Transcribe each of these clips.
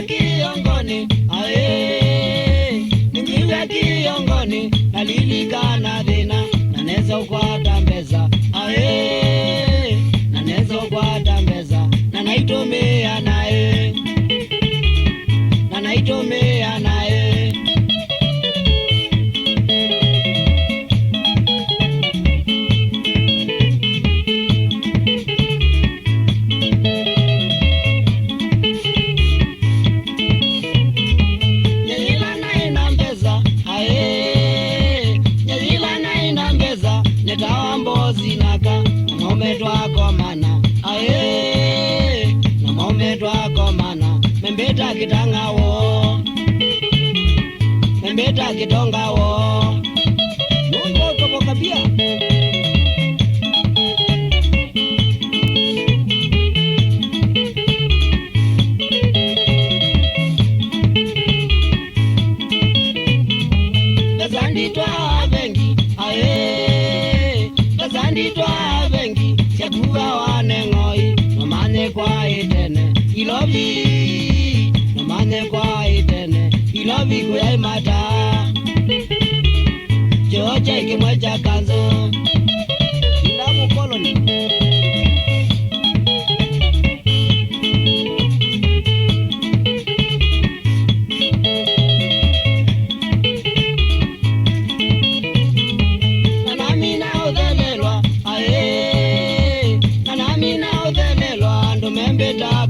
kiongoni, ningiwa kiongoni, nalilikana thina, naneza ukwata mbeza, naneza ukwata mbeza, nanaitumia nae, nanaitumia nae. Zinaka ngome twako mana na ngome twako mana membeta kitangawo membeta kitongawo mungo toboka pia Gazandi twa bengi Nditwa bengi chakuwa wane ngoi nomane kwa itene ilobi nomane kwa itene ilobi kuya imata chocha ikimwecha kanzo ilamu koloni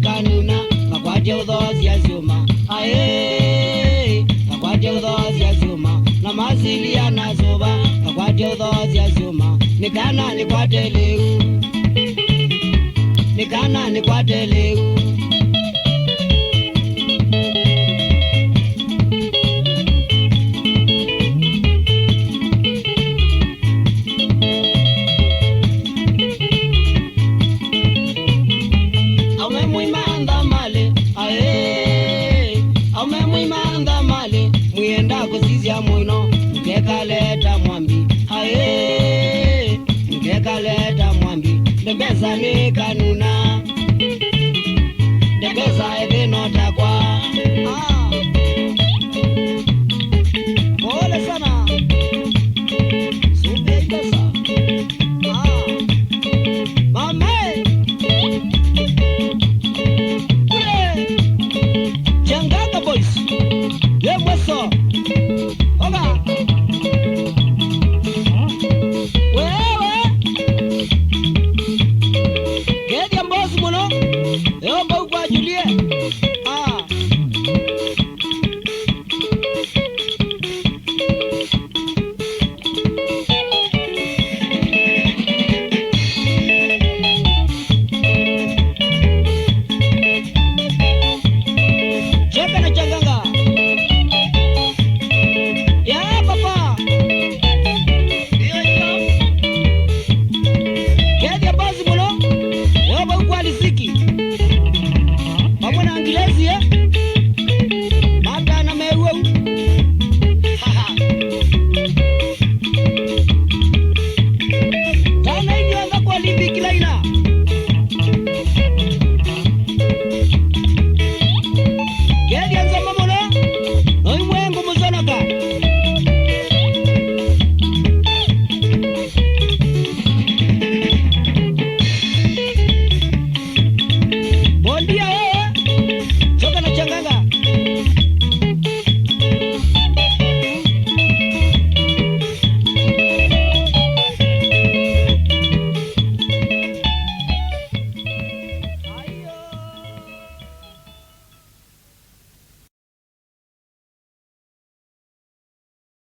kanuna kakwaje udhozi azuma kakwaje udhozi azuma na mazili anazuba kakwaje udhozi azuma nikana nikwateleu nikana nikwateleu mwenda kuzizia mwino mkekaleta